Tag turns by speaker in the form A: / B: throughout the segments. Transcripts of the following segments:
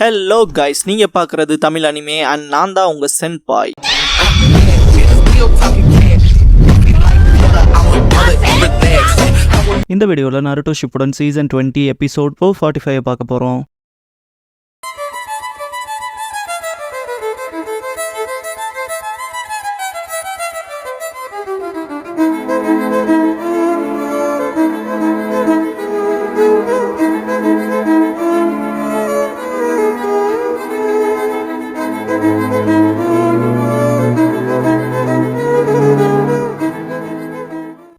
A: Hello guys, நீங்க பார்க்குறது Tamil anime and நான் தான் உங்க சென்பாய்.
B: இந்த வீடியோவில் நருட்டோ ஷிப்புடன் சீசன் 20 எபிசோட் 445 பார்க்க போகிறோம்.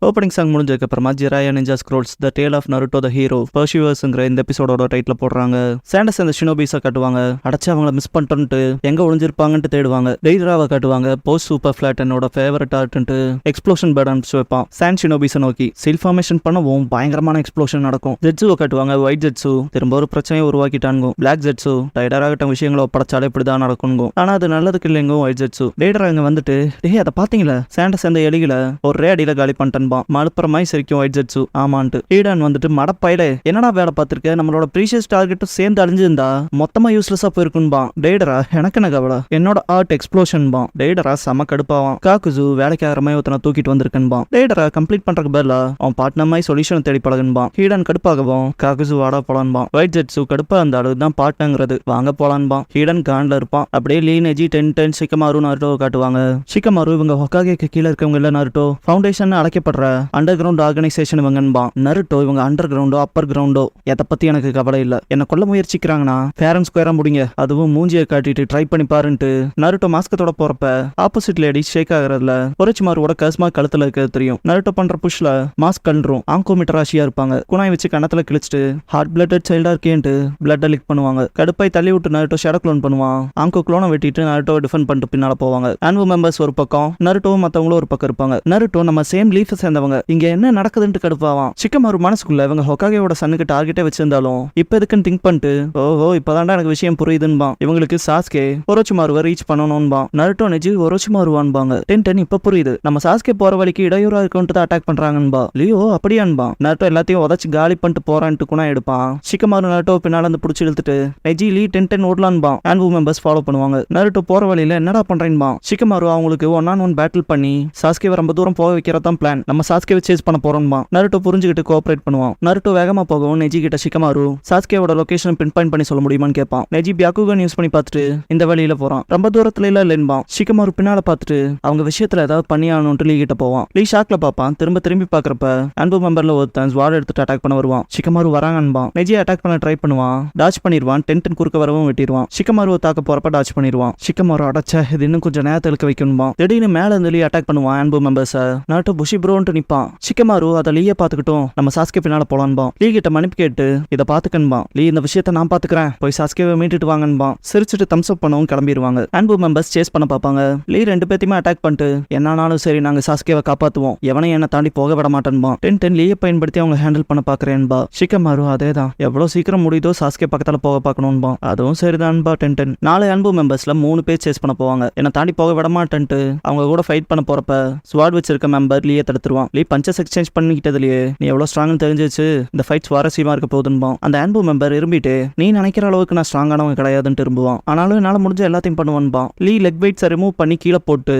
B: ஓப்பனிங் சாங் முடிஞ்சதுக்கப்புறமா Jiraiya ninja scrolls the tale of Naruto the hero பர்ஷிவர்ஸ்ங்கிற இந்த எபிசோடோட டைட்டில் போடுறாங்க. சாண்டஸ் அந்த ஷினோபிஸை காட்டுவாங்க. அடைச்சு அவங்கள மிஸ் பண்ணிட்டு எங்க ஒளிஞ்சிருப்பாங்கன்ட்டு தேடுவாங்க. டெய்ராவை காட்டுவாங்க. போஸ்ட் சூப்பர் ஃபிளாட் என்னோட ஃபேவரட் ஆர்ட்ன்ட்டு எக்ஸ்ப்ளோஷன் பேட் அனுப்பிச்சு வைப்பான் சாண்ட் ஷினோபிஸை நோக்கி. சில் ஃபார்மேஷன் பண்ணவும் பயங்கரமான எக்ஸ்ப்ளோஷன் நடக்கும். ஜெட்ஸுவை காட்டுவாங்க. ஒயிட் ஜெட்ஸு திரும்ப ஒரு பிரச்சனையை உருவாக்கிட்டானுங்க. பிளாக் ஜெட்ஸு டைடராகட்ட விஷயங்களை ஒப்படைச்சாலே இப்படிதான் நடக்குங்க. ஆனா அது நல்லதுக்கு இல்லைங்க. ஒயிட் ஜெட்ஸு டெய்டரா இங்க வந்துட்டு அதை பாத்தீங்களா, சாண்டஸ் அந்த எலிகளை ஒரே அடியில காலி பண்ணிட்டேன் மலுப்புறமாய் சிரிக்கும் ஒயிட் ஜெட்ஸு. ஆமான்ட்டு ஈடான் வந்துட்டு மடப்பையில என்னடா வேலை பார்த்திருக்க, நம்மளோட ப்ரீஷியஸ் டார்கெட்டும் சேர்ந்து அழிஞ்சிருந்தா மொத்தமா யூஸ்லெஸ்ஸா போயிருக்குன்பா. டெய்டரா எனக்கு என்ன கவலை, என்னோட ஆர்ட் எக்ஸ்ப்ளோஷன் பா. டெய்டரா செம கடுப்பாவான். காக்குசு வேலைக்கு ஆகிறமாய் ஒருத்தனை தூக்கிட்டு வந்திருக்கன்பா. டெய்டரா கம்ப்ளீட் பண்றதுக்கு பதிலா அவன் பார்ட்னர்மாய் சொல்யூஷன் தேடி பழகுன்பா. ஈடான் கடுப்பாகவும் காக்குசு வாடா போலான்பா. ஒயிட் ஜெட்ஸு கடுப்பா இருந்தாலும் தான் பார்ட்னங்கிறது வாங்க போலான்பா. ஈடன் கான்ல இருப்பான். அப்படியே லீனேஜி 10 ஷிகமாரு நருட்டோ காட்டுவாங்க. ஷிகமாரு இவங்க ஹொக்காகேக்கு கீழே இருக்கவங்க இல்ல நருட்டோ ஃபவுண்டேஷன் அழைக்கப்படுற அண்டர் கிரவுண்ட் ஆர்கனைசேஷன் இவங்கன்பா. நருட்டோ இவங்க அண்டர் கிரவுண்டோ அப்பர் கிரவுண்டோ எதை பத்தி எனக்கு கவலை இல்ல. என்ன கொல்ல முயற்சிக்கிறாங்கன்னா ஃபேர் அண்ட் ஸ்கொயரா முடிங்க, அதுவும் மூஞ்சியை காட்டிட்டு ட்ரை பண்ணி பாருன்ட்டு நருட்டோ மாஸ்கத்தோட போறப்ப ஆப்போசிட் லேடி ஷேக் ஆகுறதுல ஒரச்சிமாரோட கஸ்மா கழுத்துல இருக்கிறது தெரியும். நருட்டோ பண்ற புஷ்ல மாஸ்க் கல்றோம். ஆங்கோமீட்டர் ராசியா இருப்பாங்க. குணாய் வச்சு கணத்துல கிழிச்சிட்டு ஹார்ட் பிளட்டட் சைல்டா இருக்கேன்ட்டு பிளட் லிக் பண்ணுவாங்க. கடுப்பாய் தள்ளி விட்டு நருட்டோ ஷேடோ க்ளோன் பண்ணுவான். ஆங்கோ க்ளோனை வெட்டிட்டு நருட்டோ டிஃபெண்ட் பண்ணிட்டு பின்னால போவாங்க. ஆன்வோ மெம்பர்ஸ் ஒரு பக்கம், நருட்டோ மத்தவங்களும் ஒரு பக்கம் இருப்பாங்க. நருட்டோ நம்ம சேம் லீஃப் சேர்ந்தவங்க, இங்க என்ன நடக்குதுன்னு கடுப்பாவான். ஷிகமாரு மனசுக்குள்ள இவங்க ஹொக்காகேவோட சன்னுக்கு டார்கெட்டே வச்சிருந்தாலும் இப்ப எதுக்குன்னு திங்க் பண்ணிட்டு ஓஹோ இப்பதான்டா எனக்கு விஷயம் புரியுதுன்பா. இவங்களுக்கு சாஸ்கே ஒரோச்சிமாருவை ரீச் பண்ணணும்பா. நருட்டோ நெஜி ஒரோச்சிமாருவான்பாங்க. டென் இப்ப புரியுது, நம்ம சாஸ்கே போற வழிக்கு இடையூறா இருக்குன்ட்டு தான் அட்டாக் பண்றாங்கன்பா. லியோ அப்படியான்பா. நருட்டோ எல்லாத்தையும் உதச்சு காலி பண்ணிட்டு போறான்ட்டு குணா எடுப்பான். ஷிகமாரு நருட்டோ பின்னால வந்து புடிச்சு இழுத்துட்டு நெஜி லீ 10 ஓடலான்பா. ஆன்வோ மெம்பர்ஸ் ஃபாலோ பண்ணுவாங்க. நருட்டோ போற வழியில என்னடா பண்றேன்பா. ஷிகமாரு அவங்களுக்கு 1-on-1 பேட்டில் பண்ணி சாஸ்கேவை ரொம்ப தூரம் போக வைக்கிறதான் பிளான். நம்ம சாஸ்கேவை சேஸ் பண்ண போறோம்பா. நருட்டோ புரிஞ்சுக்கிட்டு கோஆபரேட் பண்ணுவான். நருட்டோ வேகமா போகவும் நெஜி கிட்ட ஷிகமாரு சாஸ்கேவோட லொகேஷன் பின் பாயிண்ட் பண்ணி சொல்ல முடியுமான்னு கேட்பான். நெஜி பியாக்குகன் யூஸ் பண்ணி பார்த்துட்டு இந்த வழியில போறான். ரொம்ப தூரத்துல இல்லன்பா. ஷிகமாரு பின்னால பார்த்துட்டு அவங்க விஷயத்துல ஏதாவது பண்ணியானுட்டு லீ கிட்ட போவான். லீ ஷாக்ல பாப்பான். திரும்பி பாக்குறப்ப அன்பு மெம்பர்ல ஒருத்தன் ஸ்வாட் எடுத்துட்டு அட்டாக் பண்ண வருவான். ஷிகமாரு வராங்கன்பா. நெஜி அட்டாக் பண்ண ட்ரை பண்ணுவான். டாச் பண்ணிடுவான். டென்டன் குறுக்க வரவும் வெட்டிடுவான். ஷிகமாரு தாக்க போறப்ப டாச் பண்ணிடுவான். ஷிகமாரு அடைச்ச இது இன்னும் கொஞ்சம் நேரத்தை இழுக்க வைக்கணும்பா. திடீர்னு மேல இருந்து லீ அட்டாக் பண்ணுவான். அன்பு மெம்பர்ஸ் நருட்டோ புஷி ப்ரோன்ட்டு நிப்பான். ஷிகமாரு அதை லீயை பாத்துக்கிட்டோம் நம்ம சாஸ்கே பின்னால போலான்பா. லீ கிட்ட மன்னிப்பு கேட்டு இதை பாத்துக்கன்பா. லீ இந்த விஷயத்த நான் பாத்துக்கிறேன், போய் சாஸ்கேவை மீட்டுட்டு வாங்கன்பா. சிரிச்சுட்டு தம்ஸ் அப் பண்ணவும் கிளம்பிடுவாங்க. அன்பு மெம்பர்ஸ் சேஸ் பண்ண பாப்பாங்க. லீ 2 பேத்தையுமே அட்டாக் பண்ணிட்டு என்னானாலும் சரி நாங்க சாஸ்கேவை காப்பாத்துவோம், எவனையும் என்ன தாண்டி போக விட மாட்டேன்பா. டென் லீயை பயன்படுத்தி அவங்க ஹேண்டில் பண்ண பாக்குறேன்பா. ஷிகமாரு அதேதான், எவ்வளவு சீக்கிரம் முடியுதோ சாஸ்கே பக்கத்துல போக பாக்கணும்பா. அதுவும் சரிதான்பா. டென் 4 அன்பு மெம்பர்ஸ்ல 3 பேர் சேஸ் பண்ண போவாங்க. என்ன தாண்டி போக விட மாட்டேன்ட்டு அவங்க கூட ஃபைட் பண்ண போறப்ப ஸ்வாட் வச்சிருக்க மெம்பர் லீயை தடுத்துருவான். லீ பஞ்சஸ் எக்ஸ்சேஞ்ச் பண்ணிக்கிட்டதுலயே நீ எவ்வளவு ஸ்ட்ராங்னு தெரிஞ்சிச்சு, இந்த ஃபைட் சுவாரஸ்யமா இருக்க போகுதுன்பா. அந்த அன்பு மெம்பர் இரும்பிட்டு நீ நினைக்கிற அளவுக்கு நான் ஸ்ட்ராங்கானவங்க கிடையாதுன்னு இரும்புவான். ஆனாலும் என்னால முடிஞ்ச எல்லாத்தையும் பண்ணுவான்பா. லீ லெக் வெயிட்ஸை ரிமூவ் பண்ணி கீழே போட்டு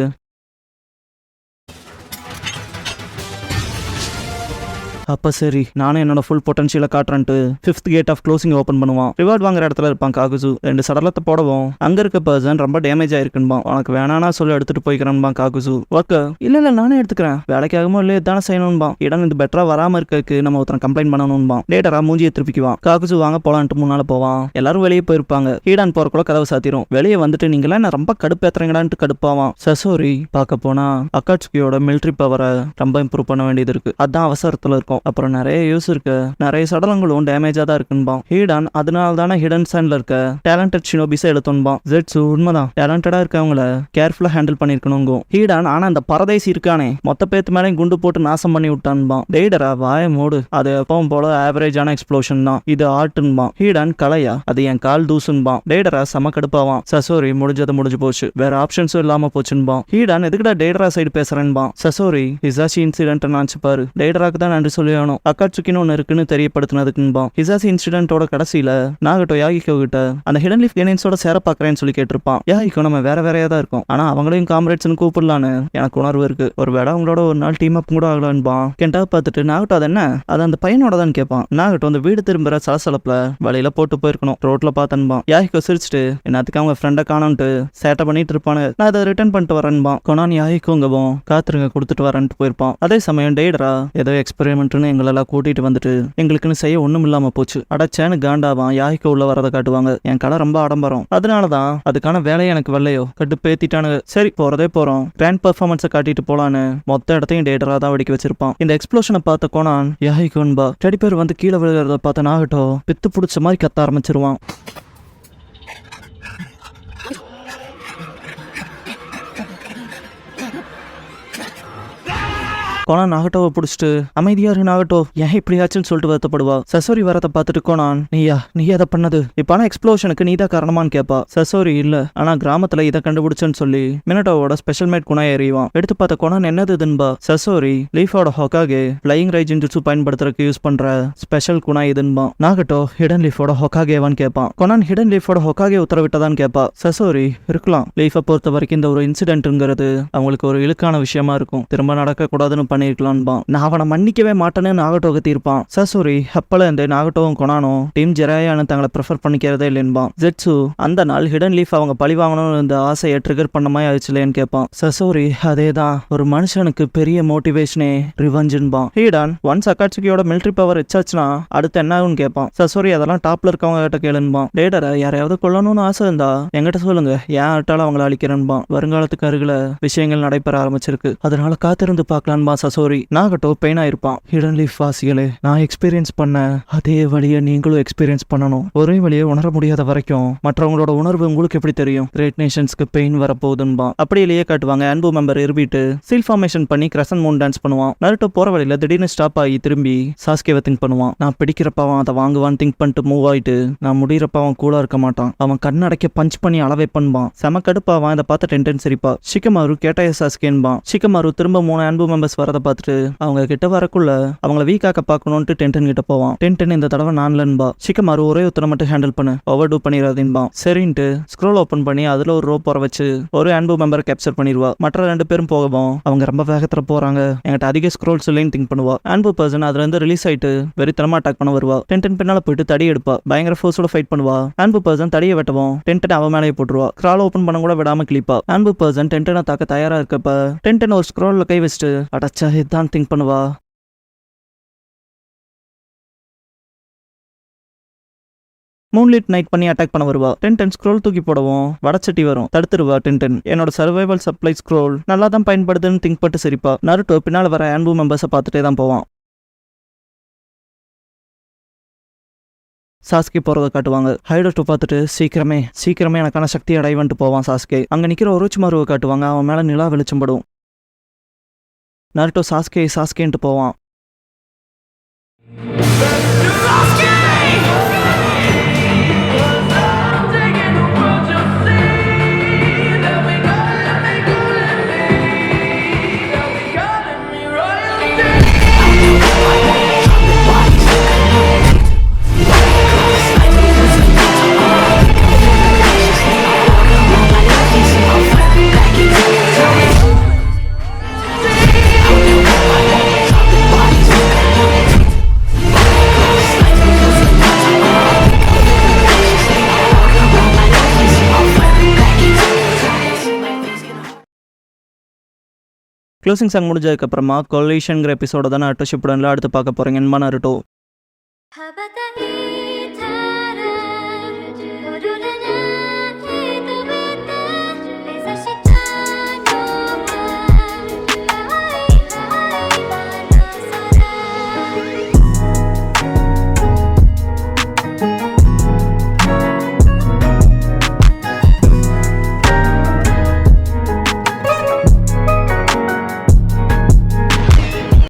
B: அப்ப சரி நானே என்னோட ஃபுல் பொட்டன்ஷியலை காட்டுறேன்ட்டு 5th gate of closing open பண்ணுவான். ரிவார்ட் வாங்குற இடத்துல இருப்பான் காகுசு. 2 சடலத்தை போடவும் அங்க இருக்க பர்சன் ரொம்ப டேமேஜ் ஆயிருக்குன்பா. உனக்கு வேணானா சொல்லி எடுத்துட்டு போய்க்கிறேன்பா காகுசு. ஓகே இல்ல நானே எடுத்துக்கிறேன், வேலைக்காகமோ இல்லையே தானே செய்யணும்பா. இடம் இது பெட்டரா வராம இருக்கக்கு நம்ம ஒருத்தன் கம்ப்ளைண்ட் பண்ணணும்பா. டேட்டரா மூஞ்சியை திருப்பிக்குவான். காகுசு வாங்க போலான்ட்டு முன்னால போவான். எல்லாரும் வெளியே போயிருப்பாங்க. ஈடான் போறக்குள்ள கதவை சாத்திரும். வெளியே வந்துட்டு நீங்களா என்ன ரொம்ப கடுப்பேத்துறீங்கடான்ட்டு கடுப்பாவான். சசோரி பார்க்க போனா அக்காட்சுகியோட மிலிட்ரி பவரை ரொம்ப இம்ப்ரூவ் பண்ண வேண்டியது இருக்கு, அதான் அவசரத்துல இருக்கும். அப்புறம் நிறைய யூஸ் இருக்கு, நிறைய சடலங்களும் டேமேஜா தான் இருக்குன்பா. ஹீடான் அதனால தானே ஹிடன் சைன்ல இருக்க டேலண்டட் ஷினோபிஸை எடுத்தோன்பா. ஜெட்ஸு உண்மைதான், டேலண்டடா இருக்கவங்கள கேர்ஃபுல்லா ஹேண்டில் பண்ணிருக்கணுங்க. ஹீடான் ஆனா அந்த பரதேசி இருக்கானே மொத்த பேத்து மேலே குண்டு போட்டு நாசம் பண்ணி விட்டான்பா. டெய்டரா வாய மூடு, அது எப்பவும் போல ஆவரேஜான எக்ஸ்ப்ளோஷன் தான், இது ஆர்ட்டுன்பா. ஹீடான் கலையா, அது என் கால் தூசுன்பா. டெய்டரா செம கடுப்பாவான். சசோரி முடிஞ்சது முடிஞ்சு போச்சு, வேற ஆப்ஷன்ஸும் இல்லாம போச்சுன்பா. ஹீடான் எதுக்குடா டெய்டரா சைடு பேசுறேன்பா. சசோரி ஹிசாஷி இன்சிடென்ட் நினைச்சு பாரு, டெய்டராக்கு தான் நன்றி சொல்லி ஆகணும். அக்காட்சுக்கின்னு ஒன்று இருக்குன்னு தெரியப்படுத்தினதுக்குன்பா. ஹிசாசி இன்சிடென்ட்டோட கடைசியில நாகட்டோ யாகிகோ கிட்ட அந்த ஹிடன் லீஃப் கெனின்ஸோட சேர பாக்குறேன்னு சொல்லி கேட்டிருப்பான். யாகிகோ நம்ம வேற வேறையா தான் இருக்கும், ஆனா அவங்களையும் காம்ரேட்ஸ்னு கூப்பிடலான்னு எனக்கு உணர்வு இருக்கு. ஒரு வேளை அவங்களோட ஒரு நாள் டீம் அப் கூட ஆகலான்பா. கெண்டா பார்த்துட்டு நாகட்டோ அது என்ன, அது அந்த பையனோட தான் கேட்பான். நாகட்டோ அந்த வீடு திரும்புற சலசலப்புல வழியில போட்டு போயிருக்கணும், ரோட்ல பார்த்தன்பா. யாகிகோ சிரிச்சுட்டு என்னத்துக்கு அவங்க ஃப்ரெண்டை காணோன்ட்டு சேட்டை பண்ணிட்டு இருப்பானு, நான் அதை ரிட்டர்ன் பண்ணிட்டு வரேன்பா. கொனான் யாகிகோங்கவும் காத்துருங்க கொடுத்துட்டு வரேன்ட்டு போயிருப்பான். அதே சமயம் டெய்டரா ஏதோ எக்ஸ்பெரிமெண்ட்னு எங்களெல்லாம் கூட்டிட்டு வந்துட்டு எங்களுக்குன்னு செய்ய ஒண்ணும் இல்லாம போச்சு. அடச்சேன்னு காண்டாவான். யாகிகோ உள்ள வரதை காட்டுவாங்க. என் கடை ரொம்ப ஆடம்பரம், அதனாலதான் அதுக்கான வேலையை எனக்கு வரலையோ கட்டுப்பேத்திட்டானுங்க. சரி போறதே போறோம், கிராண்ட் பெர்ஃபார்மன்ஸை காட்டிட்டு போலான்னு மொத்த இடத்தையும் டேடரா தான் வெடிக்க வச்சிருப்பான். இந்த எக்ஸ்ப்ளோஷனை பார்த்த கோனான் யாகிகோன்பா டெடி பேர் வந்து கீழே விழுகிறத பார்த்த நாகட்டோ பித்து பிடிச்ச மாதிரி கத்த ஆரம்பிச்சிருவான். கோனான் நாகட்டோவை பிடிச்சிட்டு அமைதியாரு நாகட்டோ ஏன் இப்படியாச்சுன்னு சொல்லிட்டு வருத்தப்படுவா. சசோரி வரதை பார்த்துட்டு கோனான் நீ அதை பண்ணது இப்ப ஆனா எக்ஸ்ப்ளோஷனுக்கு நீதான் காரணமான்னு கேட்பா. சசோரி இல்ல, ஆனா கிராமத்துல இதை கண்டுபிடிச்சேன்னு சொல்லி மினட்டோவோட ஸ்பெஷல் மேட் குணா எறிவான். எடுத்து பார்த்த கோனான் என்னது இதுன்பா. சசோரி லீஃபோட ஹொக்காகே ஃபிளையிங் ரைஜின் ஜுட்சு பயன்படுத்துறதுக்கு யூஸ் பண்ற ஸ்பெஷல் குணா இதுன்பா. நாகட்டோ ஹிடன் லீஃபோட ஹொக்காகேவான்னு கேட்பான். கோனான் ஹிடன் லீஃபோட ஹொக்காகே உத்தரவிட்டதான்னு கேட்பா. சசோரி இருக்கலாம், லீஃபை பொறுத்த வரைக்கும் இந்த ஒரு இன்சிடென்ட்ங்கிறது அவங்களுக்கு ஒரு இழுக்கான விஷயமா இருக்கும், திரும்ப நடக்க கூடாதுன்னு பண்ணிருக்கலான்பா. நான் அவனை மன்னிக்கவே மாட்டேன்னு நாகட்டோ கத்திருப்பான். சசோரி அப்பல இந்த நாகட்டோவும் கொனானோ டீம் ஜெராயான்னு தங்களை ப்ரிஃபர் பண்ணிக்கிறதே இல்லைன்பா. ஜெட்சு அந்த நாள் ஹிடன் லீஃப் அவங்க பழி வாங்கணும்னு இந்த ஆசையை ட்ரிகர் பண்ண மாதிரி ஆயிடுச்சுலேன்னு கேட்பான். சசோரி அதேதான், ஒரு மனுஷனுக்கு பெரிய மோட்டிவேஷனே ரிவெஞ்சுன்பா. ஹீடன் ஒன்ஸ் அக்காட்சுக்கியோட மிலிட்டரி பவர் வச்சாச்சுன்னா அடுத்து என்ன ஆகும்னு கேட்பான். சசோரி அதெல்லாம் டாப்ல இருக்கவங்க கிட்ட கேளுன்பான். டேடரை யாரையாவது கொல்லணும்னு ஆசை இருந்தா என்கிட்ட சொல்லுங்க, ஏன் அட்டால அவங்கள அழிக்கிறேன்பா. வருங்காலத்துக்கு அருகில விஷயங்கள் நடைபெற ஆரம்பிச்சிருக்கு, அதனால காத்திருந்து பார்க்கலான்பா. சசோரி நாகட்டோ பெயினா இருப்பான். ஹிடன் லீஃப் வாசிகளே, நான் எக்ஸ்பீரியன்ஸ் பண்ண அதே வழியை நீங்களும் எக்ஸ்பீரியன்ஸ் பண்ணணும். ஒரே வழியை உணர முடியாத வரைக்கும் மற்றவங்களோட உணர்வு உங்களுக்கு எப்படி தெரியும். கிரேட் நேஷன்ஸ்க்கு பெயின் வரப்போகுதுன்பா. அப்படியே காட்டுவாங்க. அன்பு மெம்பர் இருபிட்டு சீல் ஃபார்மேஷன் பண்ணி கிரசன் மூன் டான்ஸ் பண்ணுவான். நருட்டோ போற வழியில திடீர்னு ஸ்டாப் ஆகி திரும்பி சாஸ்கேவை திங்க் பண்ணுவான். நான் பிடிக்கிறப்ப அதை வாங்குவான்னு திங்க் பண்ணிட்டு மூவ் ஆயிட்டு நான் முடிகிறப்ப அவன் கூட இருக்க மாட்டான். அவன் கண்ணடைக்க பஞ்ச் பண்ணி அளவை பண்ணுவான். செம கடுப்பாவான். இதை பார்த்து டென்டென் சிரிப்பா. ஷிகமாரு கேட்டாய சாஸ்கேன்பான். ஷிகமாரு திரும்ப 3 அன்பு மெம்பர்ஸ் வரதை பார்த்துட்டு அவங்க கிட்ட வரக்குள்ள அவங்கள வீக்காக்க பார்க்கணும்ட்டு டென்டன் கிட்ட போவான். டென்டன் இந்த தடவை நான்லன்பா. ஷிகமாரு ஒரே ஒருத்தனை மட்டும் ஹேண்டில் பண்ணு, ஓவர் டூ பண்ணிடாதீன்பா. சரின்ட்டு ஸ்க்ரோல் ஓப்பன் பண்ணி அதுல ஒரு ரோப் வர வச்சு ஒரு அன்பு மெம்பரை கேப்சர் பண்ணிடுவா. மற்ற 2 பேரும் போகவும் அவங்க ரொம்ப வேகத்துல போறாங்க, என்கிட்ட அதிக ஸ்க்ரோல்ஸ் இல்லைன்னு திங்க் பண்ணுவா. அன்பு பர்சன் அதுல இருந்து ரிலீஸ் ஆயிட்டு வெறித்தனமா அட்டாக் பண்ண வருவா. டென்டன் பின்னால போயிட்டு தடி எடுப்பா. பயங்கர ஃபோர்ஸோட ஃபைட் பண்ணுவா. அன்பு பர்சன் தடியை வெட்டவும் டென்டன் அவன் மேலேயே போட்டுருவா. ஸ்க்ரால் ஓப்பன் பண்ண கூட விடாம கிளிப்பா. அன்பு பர்சன் டென்டனை தாக்க தயாரா இருக்கப்ப டென்டன் ஒரு ஸ்க்ரோல்ல கை வச்சுட்டு அடச்சா இதான் திங்க் பண்ணுவா. மூன்லிட் நைட் பண்ணி அட்டாக் பண்ண வருவா. டென்டன் ஸ்க்ரோல் தூக்கி போடவும் வடச்சட்டி வரும், தடுத்துருவா. டென்டன் என்னோட சர்வைவல் சப்ளை ஸ்க்ரோல் நல்லா தான் பயன்படுதுன்னு திங்க் பண்ணிட்டு சிரிப்பா. நருட்டோ பின்னால வர அன்பு மெம்பர்ஸை பார்த்துட்டே தான் போவான். சாஸ்கே போறதை காட்டுவாங்க. ஹைடோட்டோ பார்த்துட்டு சீக்கிரமே எனக்கான சக்தி அடைவன்ட்டு போவான் சாஸ்கே. அங்க நிக்கிற ஒரோச்சிமாருவை காட்டுவாங்க. அவன் மேல நிலா வெளிச்சம் படும். நருட்டோ சாஸ்கேன்ட்டு போவான். க்ளோசிங் சாங் முடிஞ்சதுக்கப்புறமா கொலிஷன்ங்கிற எபிசோட தான் நருட்டோ ஷிப்புடன்ல அடுத்து பார்க்க போறீங்க. நருட்டோ